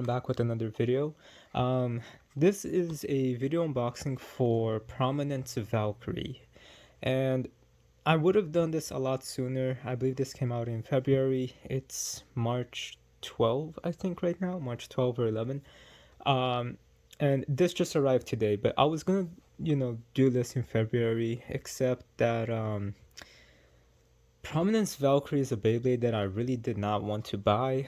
I'm back with another video. This is a video unboxing for Prominence Valkyrie, and I would have done this a lot sooner. I believe this came out in February. It's March 12, I think, right now, March 12 or 11. Um, and this just arrived today, but I was gonna, do this in February, except that Prominence Valkyrie is a Beyblade that I really did not want to buy.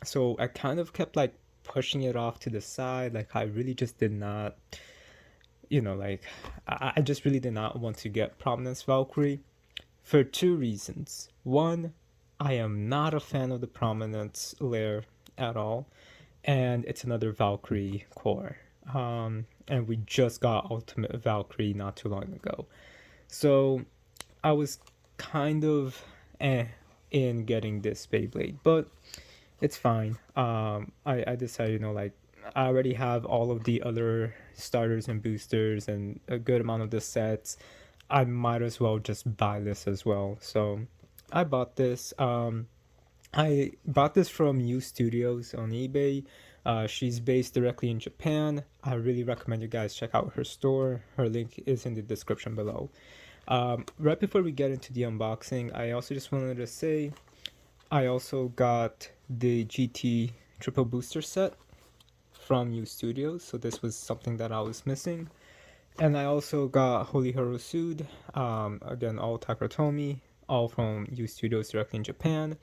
So I kind of kept like pushing it off to the side. Like I really just did not, like I just really did not want to get Prominence Valkyrie for two reasons. One, I am not a fan of the Prominence layer at all, and it's another Valkyrie core. And we just got Ultimate Valkyrie not too long ago. So I was kind of in getting this Beyblade, but it's fine. I decided, like I already have all of the other starters and boosters and a good amount of the sets. I might as well just buy this as well. So I bought this. I bought this from U Studios on eBay. She's based directly in Japan. I really recommend you guys check out her store. Her link is in the description below. Right before we get into the unboxing, I also just wanted to say I also got the GT triple booster set from U Studios, so this was something that I was missing. And I also got Holy Hero Sued, again, all Takara Tomy, all from U Studios directly in Japan.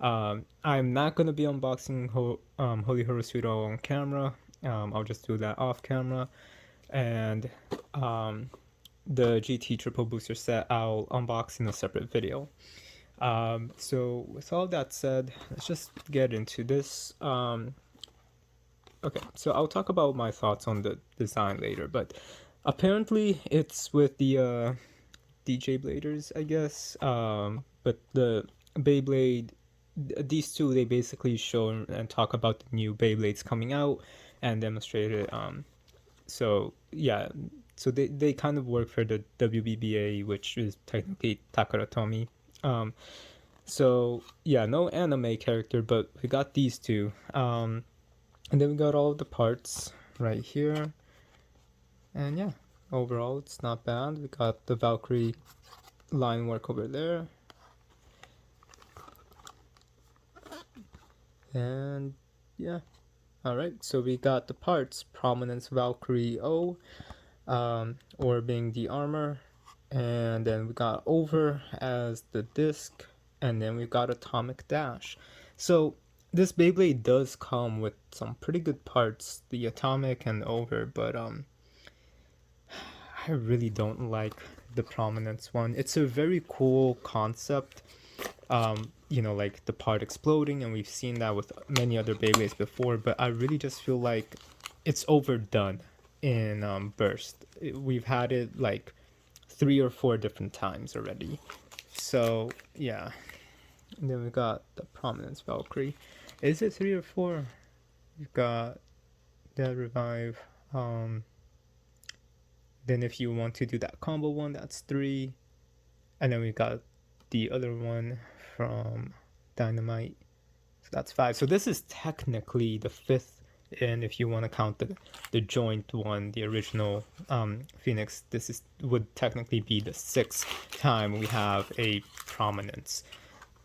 I'm not going to be unboxing Holy Hero Sued all on camera. I'll just do that off camera. And the GT triple booster set I'll unbox in a separate video. So with all that said, let's just get into this. Okay, so I'll talk about my thoughts on the design later, but apparently it's with the DJ Bladers, I guess. But the Beyblade, these two, they basically show and talk about the new Beyblades coming out and demonstrate it. So yeah, so they kind of work for the WBBA, which is technically Takara Tomy. So yeah, no anime character, but we got these two. And then we got all of the parts right here. And yeah, overall it's not bad. We got the Valkyrie line work over there. And yeah. Alright, so we got the parts. Prominence Valkyrie O, or being the armor. And then we got Over as the disc. And then we got Atomic Dash. So this Beyblade does come with some pretty good parts, the Atomic and Over, but I really don't like the Prominence one. It's a very cool concept, like the part exploding, and we've seen that with many other Beyblades before, but I really just feel like it's overdone in Burst. We've had it like 3 or 4 different times already. So yeah. And then we got the Prominence Valkyrie. Is it 3 or 4? We've got Dead Revive. Then if you want to do that combo one, that's 3. And then we got the other one from Dynamite. So that's 5. So this is technically the 5th. And if you want to count the joint one, the original Phoenix, this would technically be the 6th time we have a Prominence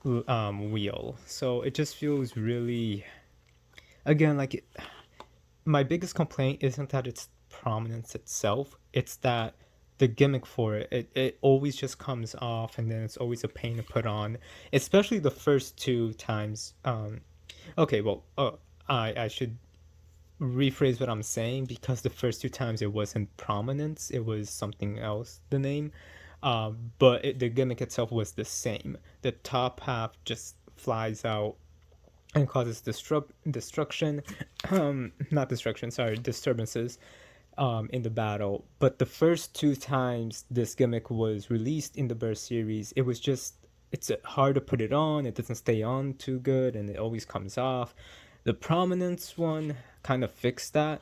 wheel. So it just feels really, again, like my biggest complaint isn't that it's Prominence itself, it's that the gimmick for it always just comes off, and then it's always a pain to put on, especially the first 2 times. Okay, well, I should rephrase what I'm saying, because the first 2 times it wasn't Prominence, it was something else, the name. But the gimmick itself was the same. The top half just flies out and causes destruction. Not destruction, sorry, disturbances in the battle. But the first 2 times this gimmick was released in the Burst series, it was just, it's hard to put it on, it doesn't stay on too good, and it always comes off. The Prominence one kind of fixed that,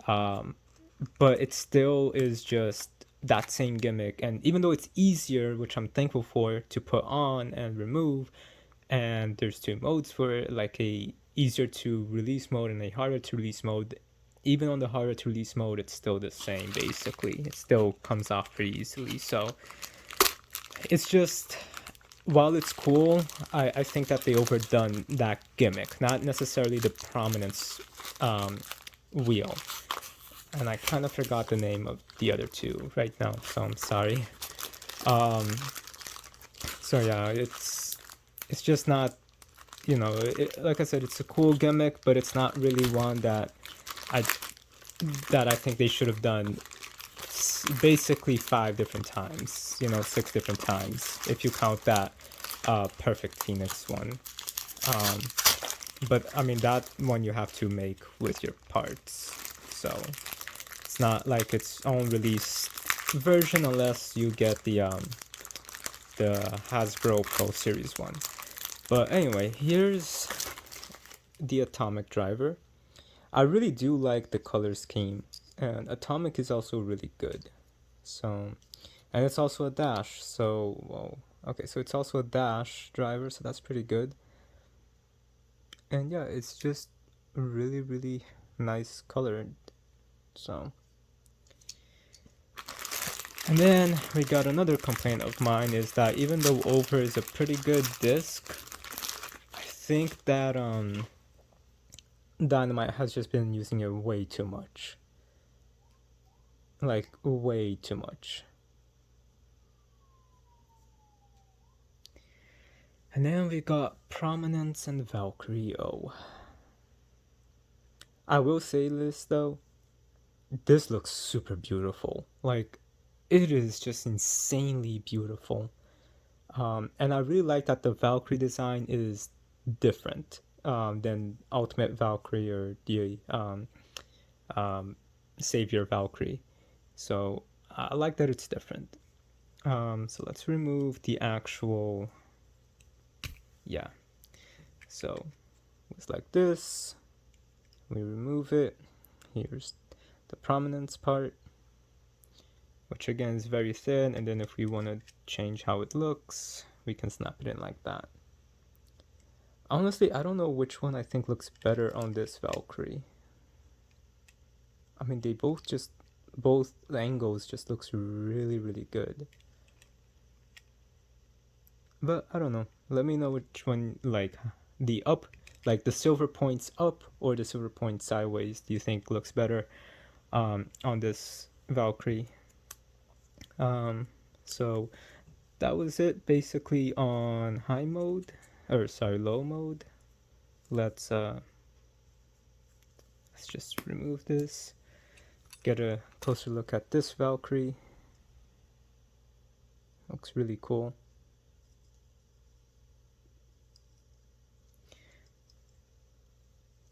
but it still is just that same gimmick. And even though it's easier, which I'm thankful for, to put on and remove, and there's 2 modes for it, like a easier to release mode and a harder to release mode. Even on the harder to release mode, it's still the same basically. It still comes off pretty easily. So it's just, while it's cool, I think that they overdone that gimmick, not necessarily the prominence wheel. And I kind of forgot the name of the other two right now, so I'm sorry. So yeah, it's just not, you know, like I said, it's a cool gimmick, but it's not really one that I think they should have done basically 5 different times, you know, 6 different times if you count that Perfect Phoenix one. But I mean, that one you have to make with your parts, so it's not like its own release version unless you get the Hasbro Pro Series one. But anyway, here's the Atomic driver. I really do like the color scheme, and Atomic is also really good. So, and it's also a dash, so, well, okay, so it's also a dash driver, so that's pretty good. And yeah, it's just really, really nice colored. So, and then we got another complaint of mine is that even though Over is a pretty good disc, I think that Dynamite has just been using it way too much. Like, way too much. And then we got Prominence and Valkyrie. I will say this though, this looks super beautiful. Like, it is just insanely beautiful. And I really like that the Valkyrie design is different than Ultimate Valkyrie or the Savior Valkyrie. So I like that it's different. So let's remove the actual, yeah. So it's like this. We remove it. Here's the prominence part, which again is very thin, and then if we want to change how it looks, we can snap it in like that. Honestly, I don't know which one I think looks better on this Valkyrie. I mean, they both angles just looks really, really good. But I don't know. Let me know which one, like the up, like the silver points up or the silver points sideways, do you think looks better on this Valkyrie? So that was it basically on low mode. Let's just remove this, get a closer look at this Valkyrie. Looks really cool.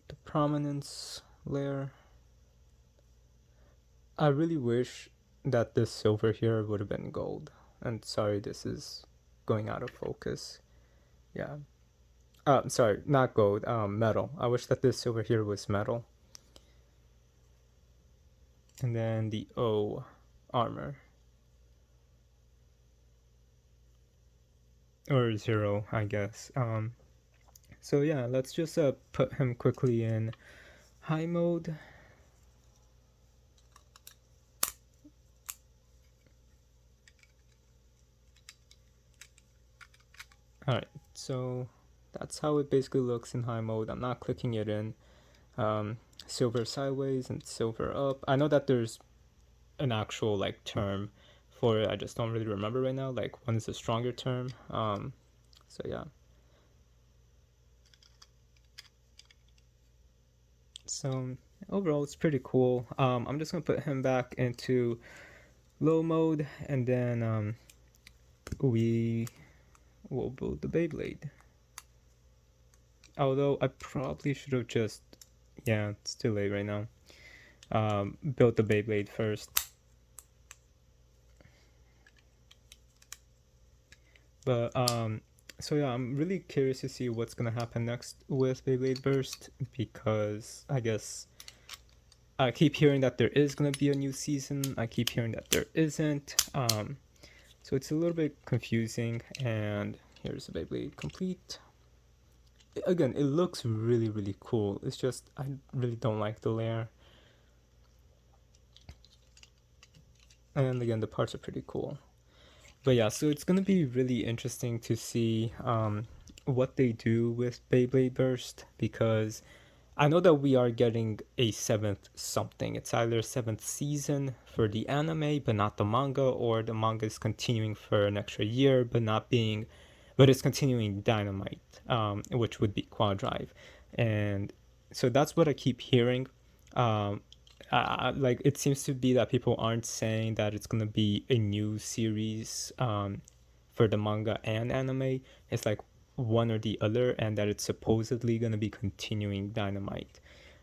The prominence layer. I really wish that this silver here would have been gold. And sorry, this is going out of focus. Yeah. Sorry, not gold, metal. I wish that this silver here was metal. And then the O armor. Or 0, I guess. So yeah, let's just put him quickly in high mode. Alright, so that's how it basically looks in high mode. I'm not clicking it in. Silver sideways and silver up. I know that there's an actual like term for it. I just don't really remember right now. Like, one is a stronger term. So yeah. So overall, it's pretty cool. I'm just gonna put him back into low mode, and then we will build the Beyblade. Although I probably should have just, yeah, it's too late right now. Built the Beyblade first. But so yeah, I'm really curious to see what's gonna happen next with Beyblade Burst, because I guess I keep hearing that there is gonna be a new season. I keep hearing that there isn't. So it's a little bit confusing. And here's the Beyblade complete. again, it looks really, really cool. It's just I really don't like the layer. And again, the parts are pretty cool. But yeah, so it's gonna be really interesting to see what they do with Beyblade Burst, because I know that we are getting a seventh something. It's either seventh season for the anime, but not the manga, or the manga is continuing for an extra year, but it's continuing Dynamite, which would be QuadDrive, and so that's what I keep hearing. Um, like it seems to be that people aren't saying that it's gonna be a new series for the manga and anime. It's like one or the other, and that it's supposedly gonna be continuing Dynamite,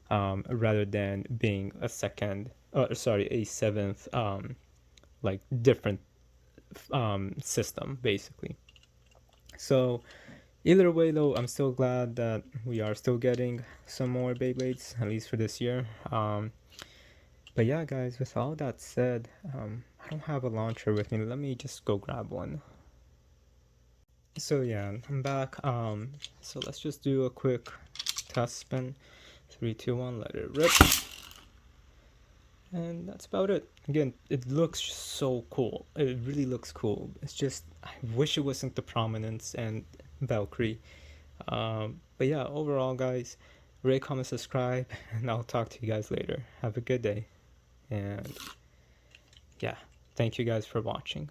rather than being a seventh, like different system basically. So either way though, I'm still glad that we are still getting some more Beyblades, at least for this year. But yeah, guys, with all that said, I don't have a launcher with me. Let me just go grab one. So yeah, I'm back. So let's just do a quick test spin. 3, 2, 1, let it rip. And that's about it. Again, it looks so cool. It really looks cool. It's just, I wish it wasn't the Prominence and Valkyrie. But yeah, overall, guys, rate, comment, subscribe, and I'll talk to you guys later. Have a good day. And yeah, thank you guys for watching.